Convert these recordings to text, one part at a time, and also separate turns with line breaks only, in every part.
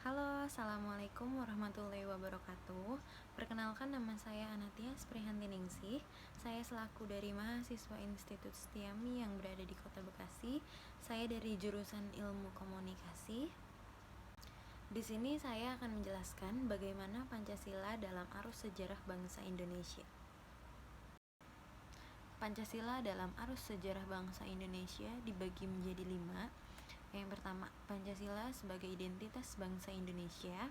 Halo, assalamualaikum warahmatullahi wabarakatuh. Perkenalkan, nama saya Anatia Sprihantiningsih. Saya selaku dari mahasiswa Institut Setiami yang berada di Kota Bekasi. Saya dari jurusan Ilmu Komunikasi. Di sini saya akan menjelaskan bagaimana Pancasila dalam arus sejarah bangsa Indonesia. Pancasila dalam arus sejarah bangsa Indonesia dibagi menjadi 5. Yang pertama, Pancasila sebagai identitas bangsa Indonesia.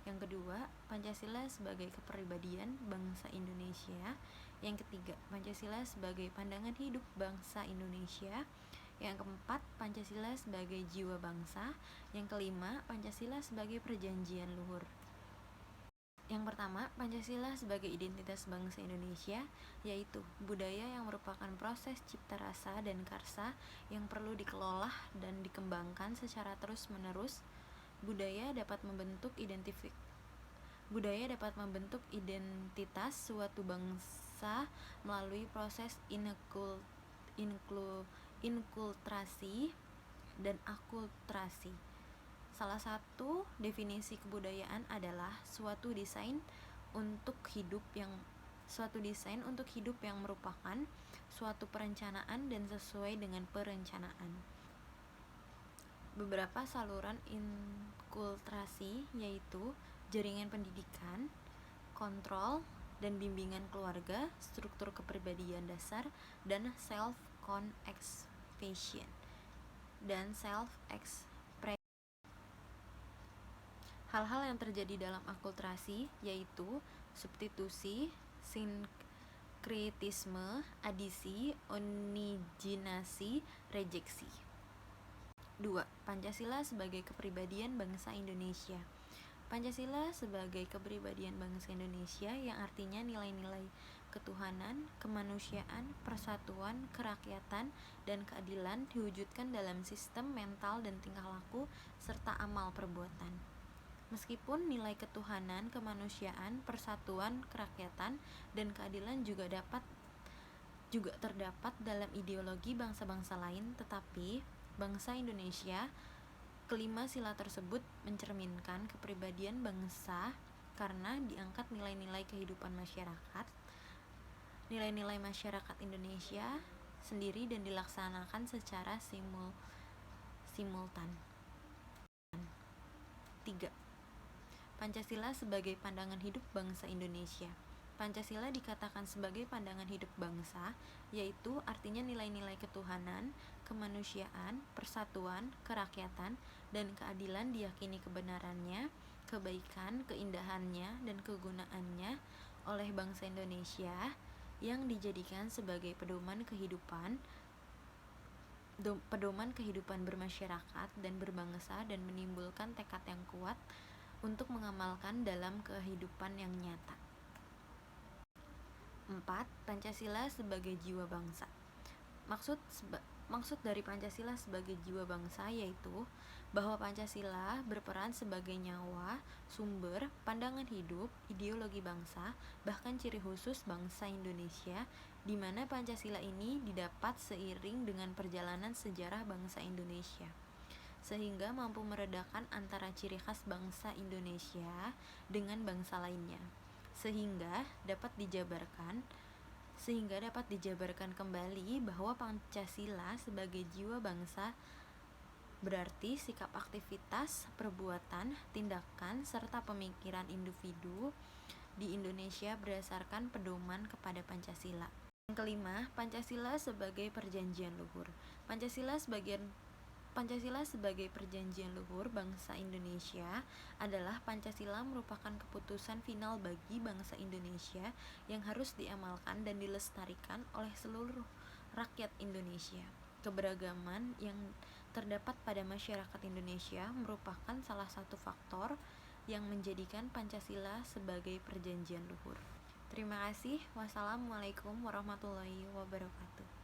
Yang kedua, Pancasila sebagai kepribadian bangsa Indonesia. Yang ketiga, Pancasila sebagai pandangan hidup bangsa Indonesia. Yang keempat, Pancasila sebagai jiwa bangsa. Yang kelima, Pancasila sebagai perjanjian luhur. Yang pertama, Pancasila sebagai identitas bangsa Indonesia, yaitu budaya yang merupakan proses cipta rasa dan karsa yang perlu dikelola dan dikembangkan secara terus-menerus. Budaya dapat membentuk identitas suatu bangsa melalui proses inkulturasi dan akulturasi. Salah satu definisi kebudayaan adalah suatu desain untuk hidup yang merupakan suatu perencanaan dan sesuai dengan perencanaan. Beberapa saluran inkulturasi yaitu jaringan pendidikan, kontrol dan bimbingan keluarga, struktur kepribadian dasar, dan self-expression dan self-expression. Hal-hal yang terjadi dalam akulturasi yaitu substitusi, sinkretisme, adisi, oniginasi, rejeksi. 2. Pancasila sebagai kepribadian bangsa Indonesia. Pancasila sebagai kepribadian bangsa Indonesia yang artinya nilai-nilai ketuhanan, kemanusiaan, persatuan, kerakyatan, dan keadilan diwujudkan dalam sistem mental dan tingkah laku serta amal perbuatan. Meskipun nilai ketuhanan, kemanusiaan, persatuan, kerakyatan, dan keadilan juga terdapat dalam ideologi bangsa-bangsa lain, tetapi bangsa Indonesia, kelima sila tersebut mencerminkan kepribadian bangsa karena diangkat nilai-nilai kehidupan masyarakat, nilai-nilai masyarakat Indonesia sendiri dan dilaksanakan secara simultan. 3. Pancasila sebagai pandangan hidup bangsa Indonesia. Pancasila dikatakan sebagai pandangan hidup bangsa, yaitu artinya nilai-nilai ketuhanan, kemanusiaan, persatuan, kerakyatan, dan keadilan diyakini kebenarannya, kebaikan, keindahannya, dan kegunaannya oleh bangsa Indonesia yang dijadikan sebagai pedoman kehidupan bermasyarakat dan berbangsa dan menimbulkan tekad yang kuat untuk mengamalkan dalam kehidupan yang nyata. 4. Pancasila sebagai jiwa bangsa. Maksud dari Pancasila sebagai jiwa bangsa yaitu bahwa Pancasila berperan sebagai nyawa, sumber, pandangan hidup, ideologi bangsa, bahkan ciri khusus bangsa Indonesia, di mana Pancasila ini didapat seiring dengan perjalanan sejarah bangsa Indonesia, sehingga mampu meredakan antara ciri khas bangsa Indonesia dengan bangsa lainnya, sehingga dapat dijabarkan kembali bahwa Pancasila sebagai jiwa bangsa berarti sikap, aktivitas, perbuatan, tindakan, serta pemikiran individu di Indonesia berdasarkan pedoman kepada Pancasila. Yang kelima, Pancasila sebagai perjanjian luhur. Pancasila sebagai perjanjian luhur bangsa Indonesia adalah Pancasila merupakan keputusan final bagi bangsa Indonesia yang harus diamalkan dan dilestarikan oleh seluruh rakyat Indonesia. Keberagaman yang terdapat pada masyarakat Indonesia merupakan salah satu faktor yang menjadikan Pancasila sebagai perjanjian luhur. Terima kasih. Wassalamualaikum warahmatullahi wabarakatuh.